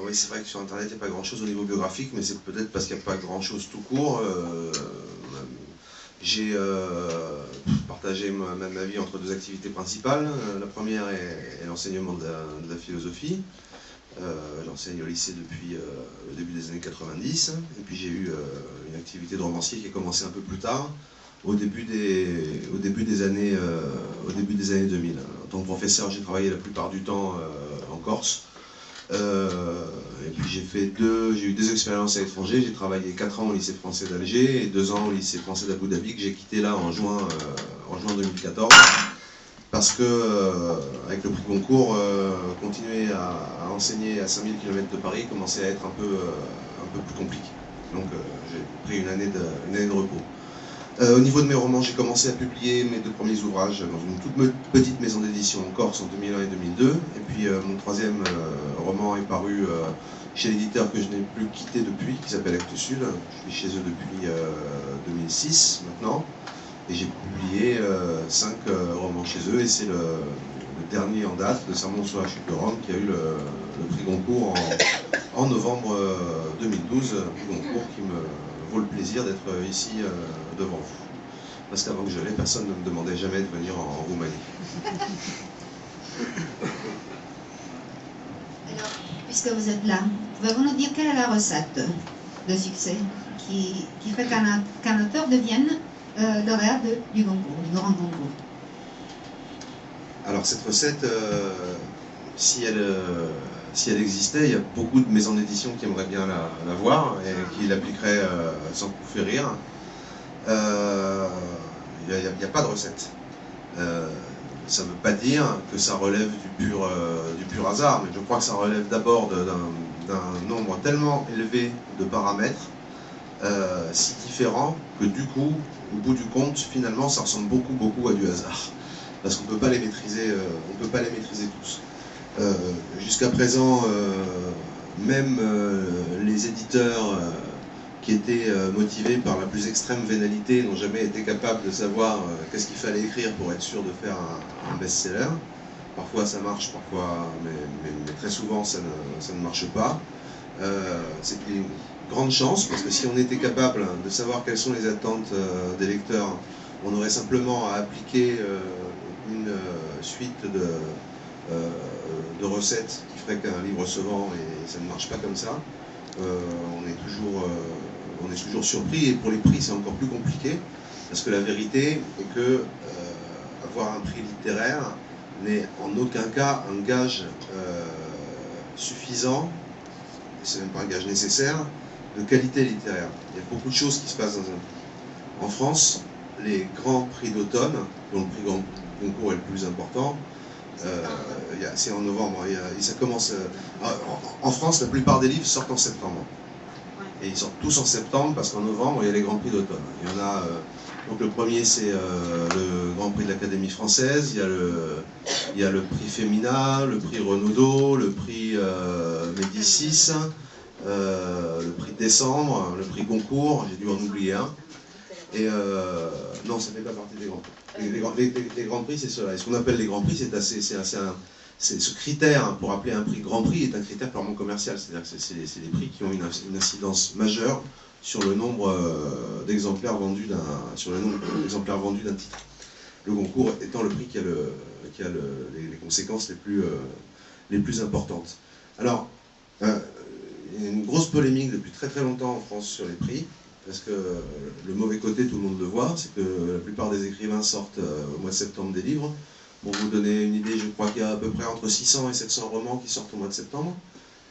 Oui, c'est vrai que sur Internet, il n'y a pas grand-chose au niveau biographique, mais c'est peut-être parce qu'il n'y a pas grand-chose tout court. J'ai partagé ma vie entre deux activités principales. La première est l'enseignement de la philosophie. J'enseigne au lycée depuis le début des années 90. Et puis j'ai eu une activité de romancier qui a commencé un peu plus tard, au début des années 2000. En tant que professeur, j'ai travaillé la plupart du temps en Corse. Et puis j'ai eu deux expériences à l'étranger. J'ai travaillé 4 ans au lycée français d'Alger et 2 ans au lycée français d'Abu Dhabi, que j'ai quitté là en juin 2014. Parce que, avec le prix Goncourt, continuer à enseigner à 5000 km de Paris commençait à être un peu plus compliqué. Donc j'ai pris une année de repos. Au niveau de mes romans, j'ai commencé à publier mes 2 premiers ouvrages dans une toute petite maison d'édition en Corse en 2001 et 2002. Et puis mon 3e roman est paru chez l'éditeur que je n'ai plus quitté depuis, qui s'appelle Actes Sud. Je suis chez eux depuis 2006 maintenant. Et j'ai publié 5 romans chez eux, et c'est le dernier en date, Le Sermon sur la chute de Rome, qui a eu le prix Goncourt en novembre 2012. Prix Goncourt qui me vaut le plaisir d'être ici devant vous. Parce qu'avant que je l'ai, personne ne me demandait jamais de venir en Roumanie. Alors, puisque vous êtes là, pouvez-vous nous dire quelle est la recette de succès qui fait qu'un auteur devienne lauréat du Goncourt, du grand Goncourt? Alors cette recette, si elle existait, il y a beaucoup de maisons d'édition qui aimeraient bien la voir et qui l'appliqueraient sans coup faire rire. Il n'y a pas de recette. Ça ne veut pas dire que ça relève du pur hasard, mais je crois que ça relève d'abord d'un nombre tellement élevé de paramètres, si différents, que du coup, au bout du compte, finalement, ça ressemble beaucoup à du hasard. Parce qu'on ne peut pas les maîtriser, tous. Jusqu'à présent, même les éditeurs qui étaient motivés par la plus extrême vénalité n'ont jamais été capables de savoir qu'est-ce qu'il fallait écrire pour être sûr de faire un best-seller. Parfois ça marche, parfois, mais très souvent ça ne marche pas. C'est une grande chance, parce que si on était capable de savoir quelles sont les attentes des lecteurs, on aurait simplement à appliquer une suite de recettes qui ferait qu'un livre se vend, et ça ne marche pas comme ça. On est toujours surpris, et pour les prix c'est encore plus compliqué, parce que la vérité est que avoir un prix littéraire n'est en aucun cas un gage suffisant, c'est même pas un gage nécessaire, de qualité littéraire. Il y a beaucoup de choses qui se passent dans un prix. En France, les grands prix d'automne, dont le prix Goncourt est le plus important, c'est en novembre, ça commence. En France, la plupart des livres sortent en septembre. Et ils sortent tous en septembre parce qu'en novembre, il y a les grands prix d'automne. Il y en a. Donc le premier, c'est le Grand Prix de l'Académie française. Il y a le prix Femina, le prix Renaudot, le prix Médicis, le prix de décembre, le prix Goncourt. J'ai dû en oublier un. Et non, ça ne fait pas partie des grands prix. Les grands prix, c'est cela. Et ce qu'on appelle les grands prix, c'est ce critère pour appeler un prix grand prix est un critère purement commercial. C'est-à-dire que c'est les prix qui ont une incidence majeure sur le nombre d'exemplaires vendus d'un titre. Le Goncourt étant le prix qui a les conséquences les plus importantes. Alors, il y a une grosse polémique depuis très longtemps en France sur les prix. Parce que le mauvais côté, tout le monde le voit, c'est que la plupart des écrivains sortent au mois de septembre des livres. Pour vous donner une idée, je crois qu'il y a à peu près entre 600 et 700 romans qui sortent au mois de septembre.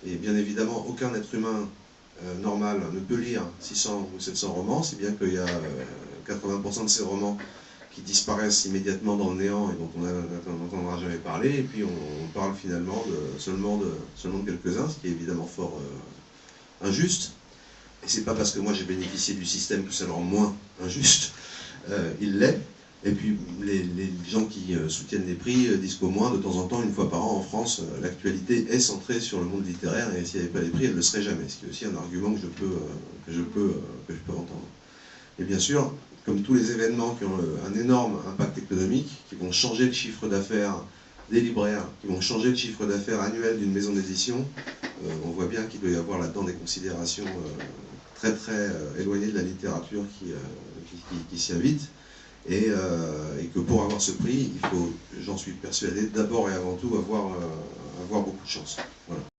Et bien évidemment, aucun être humain normal ne peut lire 600 ou 700 romans, si bien qu'il y a 80% de ces romans qui disparaissent immédiatement dans le néant et dont on n'entendra jamais parler. Et puis on parle finalement seulement de quelques-uns, ce qui est évidemment fort injuste. Et c'est pas parce que moi j'ai bénéficié du système que ça le rend moins injuste, il l'est. Et puis les gens qui soutiennent les prix disent qu'au moins de temps en temps, une fois par an en France, l'actualité est centrée sur le monde littéraire, et s'il n'y avait pas les prix, elle ne le serait jamais. Ce qui est aussi un argument que je peux entendre. Et bien sûr, comme tous les événements qui ont un énorme impact économique, qui vont changer le chiffre d'affaires des libraires qui vont changer le chiffre d'affaires annuel d'une maison d'édition, on voit bien qu'il doit y avoir là-dedans des considérations très éloignées de la littérature qui s'y invitent. Et que pour avoir ce prix, il faut, j'en suis persuadé, d'abord et avant tout avoir beaucoup de chance. Voilà.